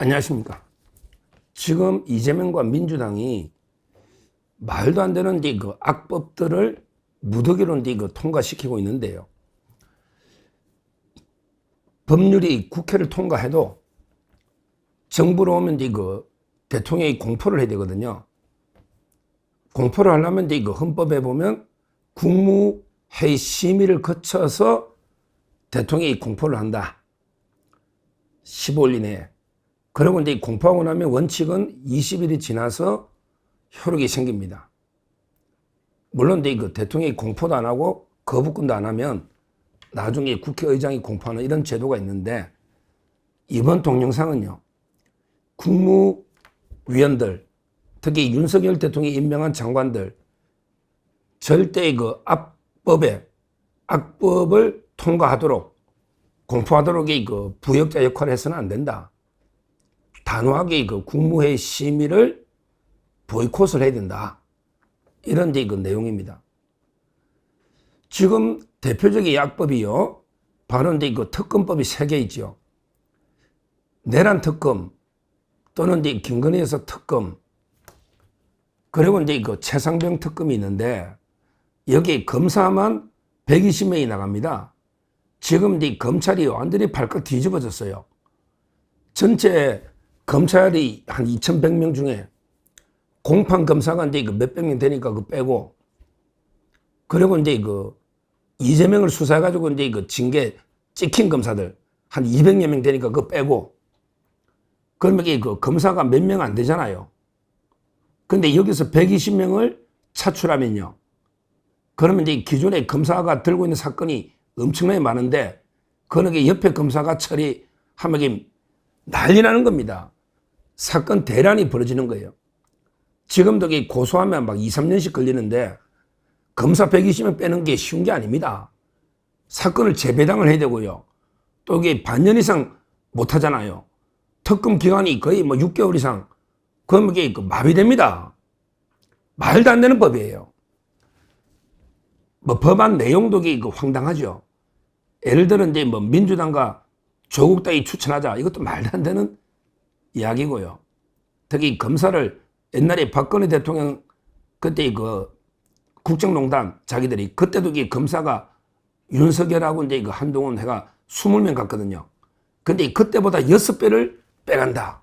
안녕하십니까. 지금 이재명과 민주당이 말도 안 되는 그 악법들을 무더기로 통과시키고 있는데요. 법률이 국회를 통과해도 정부로 오면 그 대통령이 공포를 해야 되거든요. 공포를 하려면 그 헌법에 보면 국무회의 심의를 거쳐서 대통령이 공포를 한다. 15일 이내에. 그리고 이제 공포하고 나면 원칙은 20일이 지나서 효력이 생깁니다. 물론 이제 그 대통령이 공포도 안 하고 거부권도 안 하면 나중에 국회의장이 공포하는 이런 제도가 있는데, 이번 동영상은요, 국무위원들, 특히 윤석열 대통령이 임명한 장관들, 절대 그 악법을 통과하도록, 공포하도록 그 부역자 역할을 해서는 안 된다. 단호하게 그 국무회의 심의를 보이콧을 해야 된다. 이런 이제 그 내용입니다. 지금 대표적인 악법이요, 바로 이제 그 특검법이 3개 있죠. 내란 특검 또는 이제 김건희 여사 특검, 그리고 이제 그 최상병 특검이 있는데, 여기 검사만 120명이 나갑니다. 지금 이제 검찰이 완전히 발칵 뒤집어졌어요. 전체 검찰이 한 2,100명 중에 공판 검사가 이제 그 몇백 명 되니까 그 빼고, 그리고 이제 그 이재명을 수사해가지고 이제 그 징계 찍힌 검사들 한 200여 명 되니까 그거 빼고, 그러면 그 검사가 몇 명 안 되잖아요. 근데 여기서 120명을 차출하면요, 그러면 이제 기존에 검사가 들고 있는 사건이 엄청나게 많은데, 그러게 옆에 검사가 처리하면 난리 나는 겁니다. 사건 대란이 벌어지는 거예요. 지금도 고소하면 막 2, 3년씩 걸리는데, 검사 120명 빼는 게 쉬운 게 아닙니다. 사건을 재배당을 해야 되고요. 또 이게 반년 이상 못 하잖아요. 특검 기간이 거의 뭐 6개월 이상, 그러면 이게 마비됩니다. 말도 안 되는 법이에요. 뭐 법안 내용도 황당하죠. 예를 들어 이제 뭐 민주당과 조국 당이 추천하자, 이것도 말도 안 되는 이야기고요. 특히 검사를 옛날에 박근혜 대통령 그때 그 국정농단 자기들이, 그때도 이 검사가 윤석열하고 이제 그 한동훈 해가 20명 갔거든요. 근데 그때보다 6배를 빼간다.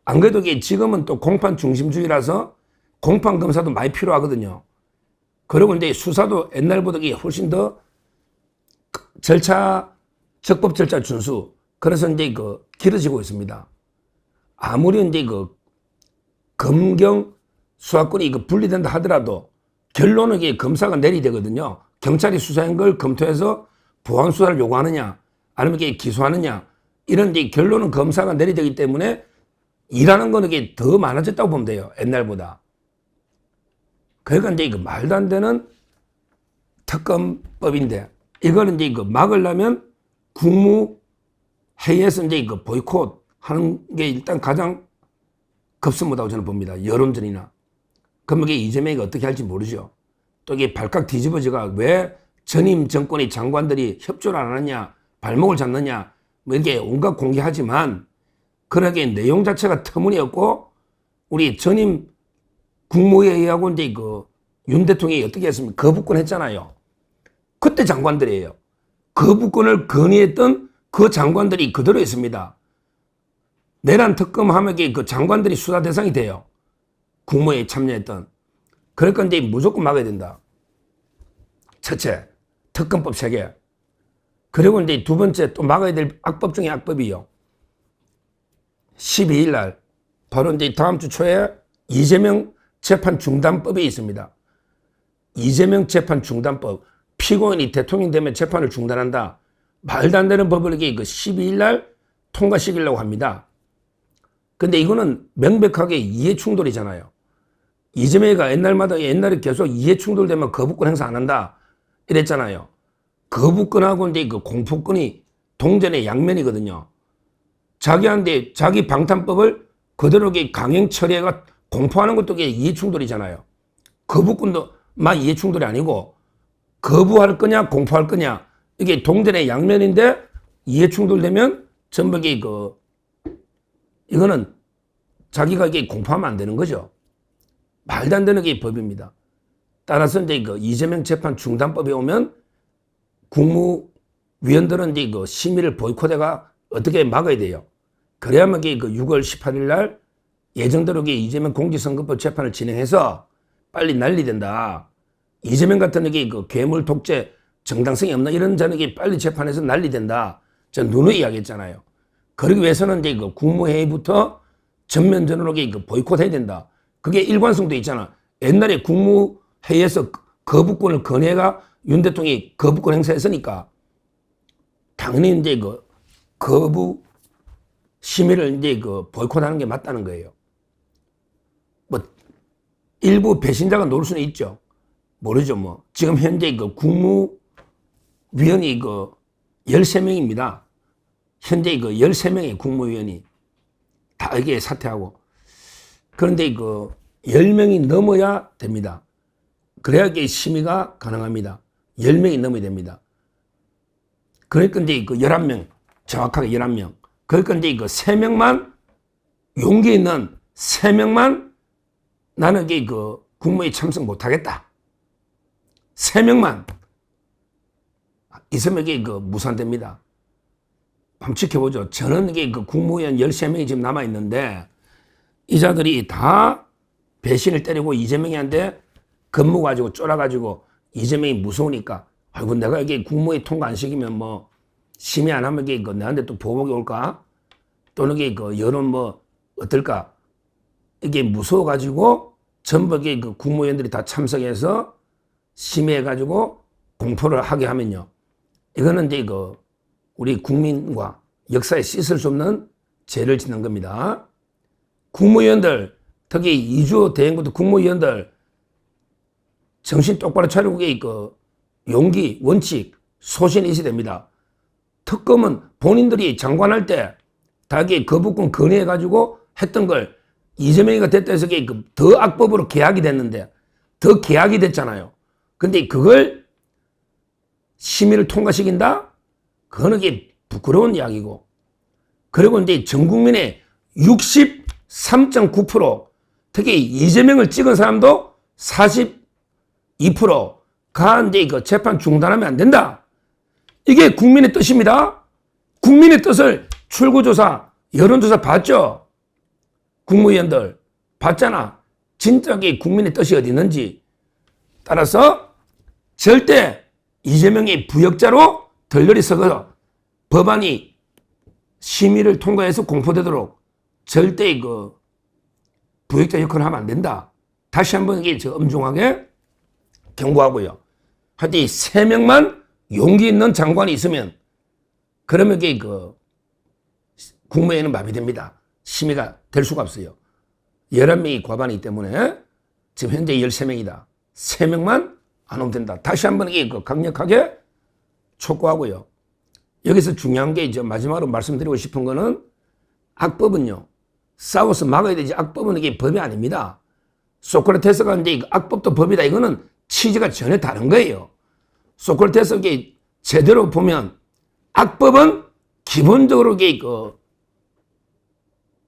안 그래도 지금은 또 공판 중심주의라서 공판 검사도 많이 필요하거든요. 그리고 이제 수사도 옛날보다 훨씬 더 적법 절차 준수. 그래서 이제 그 길어지고 있습니다. 아무리 이제 그 검경 수사권이 분리된다 하더라도 결론은 검사가 내리야 되거든요. 경찰이 수사한 걸 검토해서 보완 수사를 요구하느냐, 아니면 기소하느냐, 이런 이제 결론은 검사가 내려야 되기 때문에 일하는 거는 더 많아졌다고 보면 돼요. 옛날보다. 그러니까 이제 말도 안 되는 특검법인데, 이거는 이제 막으려면 국무회의에서 이제 보이콧 하는 게 일단 가장 급선무다고 저는 봅니다. 여론전이나. 그러면 이재명이 어떻게 할지 모르죠. 또 이게 발칵 뒤집어져가 왜 전임 정권의 장관들이 협조를 안 하느냐, 발목을 잡느냐, 뭐 이렇게 온갖 공개하지만, 그러게 내용 자체가 터무니없고, 우리 전임 국무회의하고 이제 윤 대통령이 어떻게 했습니까? 거부권 했잖아요. 그때 장관들이에요. 거부권을 건의했던 그 장관들이 그대로 있습니다. 내란 특검 하면 그 장관들이 수사 대상이 돼요. 국무회의에 참여했던. 그러니까 이제 무조건 막아야 된다. 첫째, 특검법 3개. 그리고 이제 두 번째 또 막아야 될 악법 중에 악법이요. 12일 날, 바로 이제 다음 주 초에 이재명 재판 중단법이 있습니다. 이재명 재판 중단법. 피고인이 대통령 되면 재판을 중단한다. 말도 안 되는 법을 12일 날 통과시키려고 합니다. 근데 이거는 명백하게 이해 충돌이잖아요. 이재명이가 옛날에 계속 이해 충돌되면 거부권 행사 안 한다 이랬잖아요. 거부권하고 이제 공포권이 동전의 양면이거든요. 자기한테 자기 방탄법을 그대로 강행 처리해가 공포하는 것도 이해 충돌이잖아요. 거부권도 막 이해 충돌이 아니고, 거부할 거냐 공포할 거냐, 이게 동전의 양면인데 이해 충돌되면 전부 이거는 자기가 이게 공포하면 안 되는 거죠. 말도 안 되는 게 법입니다. 따라서 이제 그 이재명 재판 중단법에 오면 국무위원들은 이제 그 심의를 보이콧해가 어떻게 막아야 돼요. 그래야만 그 6월 18일 날 예정대로 이재명 공직선거법 재판을 진행해서 빨리 난리된다. 이재명 같은 그 괴물 독재 정당성이 없나 이런 자는 빨리 재판해서 난리된다. 전 누누이 이야기했잖아요. 그러기 위해서는 이제 그 국무회의부터 전면전으로 그 보이콧해야 된다. 그게 일관성도 있잖아. 옛날에 국무회의에서 거부권을 건의가 윤 대통령이 거부권 행사했으니까 당연히 이제 그 거부 심의를 이제 그 보이콧하는 게 맞다는 거예요. 뭐 일부 배신자가 노릴 수는 있죠. 모르죠 뭐. 지금 현재 그 국무위원이 그 13명입니다. 현재 그 13명의 국무위원이 다 이게 사퇴하고. 그런데 그 10명이 넘어야 됩니다. 그래야 이게 심의가 가능합니다. 10명이 넘어야 됩니다. 그러니까 이제 그 11명, 정확하게 11명. 그러니까 이제 그 3명만, 용기 있는 3명만 나는 이게 그 국무회의 참석 못 하겠다. 3명만 있으면 이게 그 무산됩니다. 한번 지켜보죠. 저는 이게 그 국무위원 13명이 지금 남아있는데 이 자들이 다 배신을 때리고 이재명이한테 근무 가지고 쫄아가지고 이재명이 무서우니까 아이고 내가 이게 국무회의 통과 안 시키면 뭐 심의 안 하면 이게 그 내한테 또 보복이 올까? 또는 이게 그 여론 뭐 어떨까? 이게 무서워가지고 전부 이게 그 국무위원들이 다 참석해서 심의해가지고 공포를 하게 하면요. 이거는 이제 그 우리 국민과 역사에 씻을 수 없는 죄를 짓는 겁니다. 국무위원들, 특히 이주호 대행부터 국무위원들 정신 똑바로 차리고 그 용기, 원칙, 소신이 있어야 됩니다. 특검은 본인들이 장관할 때 다 거부권 건의해가지고 했던 걸 이재명이가 됐다 해서 더 악법으로 계약이 됐는데 더 계약이 됐잖아요. 근데 그걸 심의를 통과시킨다? 그거는 부끄러운 이야기고. 그리고 이제 전 국민의 63.9% 특히 이재명을 찍은 사람도 42%가 이제 그 재판 중단하면 안 된다. 이게 국민의 뜻입니다. 국민의 뜻을 출구조사, 여론조사 봤죠? 국무위원들 봤잖아. 진짜게 국민의 뜻이 어디 있는지. 따라서 절대 이재명이 부역자로 덜덜이 서서 법안이 심의를 통과해서 공포되도록 절대 그 부역자 역할을 하면 안 된다. 다시 한번 엄중하게 경고하고요. 하여튼 3명만 용기 있는 장관이 있으면 그러면 그 국무회의는 마비됩니다. 심의가 될 수가 없어요. 11명이 과반이기 때문에 지금 현재 13명이다. 3명만 안 오면 된다. 다시 한번 강력하게 촉구하고요. 여기서 중요한 게 이제 마지막으로 말씀드리고 싶은 거는 악법은요. 싸워서 막아야 되지 악법은 이게 법이 아닙니다. 소크라테스가 이제 악법도 법이다. 이거는 취지가 전혀 다른 거예요. 소크라테스 제대로 보면 악법은 기본적으로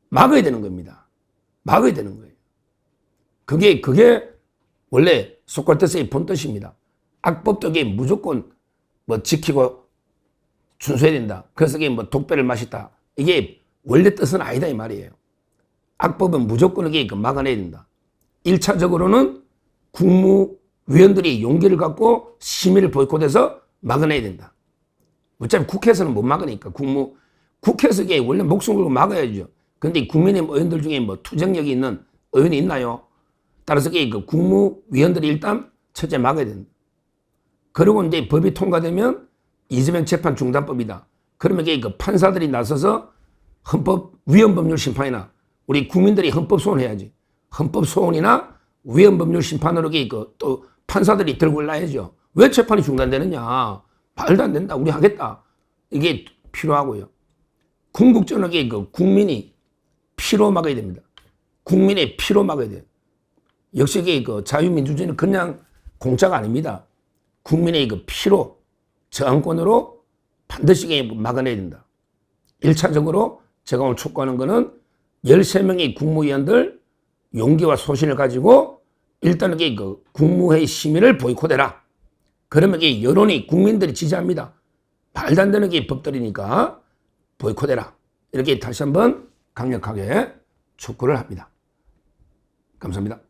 막아야 되는 겁니다. 막아야 되는 거예요. 그게 원래 소크라테스의 본뜻입니다. 악법도 무조건 뭐 지키고 준수해야 된다. 그래서 독배를 마셨다. 이게 원래 뜻은 아니다 이 말이에요. 악법은 무조건 막아내야 된다. 1차적으로는 국무위원들이 용기를 갖고 심의를 보이콧해서 막아내야 된다. 어차피 국회에서는 못 막으니까 국회에서 원래 목숨 걸고 막아야죠. 근데 국민의힘 의원들 중에 뭐 투쟁력이 있는 의원이 있나요? 따라서 그 국무위원들이 일단 첫째 막아야 된다. 그리고 이제 법이 통과되면 이재명 재판 중단법이다. 그러면 그 판사들이 나서서 위헌법률 심판이나 우리 국민들이 헌법 소원해야지. 헌법 소원이나 위헌법률 심판으로 또 판사들이 들고 올라야죠. 왜 재판이 중단되느냐? 말도 안 된다. 우리 하겠다. 이게 필요하고요. 궁극적으로 국민이 피로 막아야 됩니다. 국민의 피로 막아야 돼요. 역시 자유민주주의는 그냥 공짜가 아닙니다. 국민의 피로, 저항권으로 반드시 막아내야 된다. 1차적으로 제가 오늘 촉구하는 것은 13명의 국무위원들 용기와 소신을 가지고 일단은 그 국무회의 심의를 보이콧해라. 그러면 이 여론이 국민들이 지지합니다. 말도 안 되는 게 법들이니까 보이콧해라. 이렇게 다시 한번 강력하게 촉구를 합니다. 감사합니다.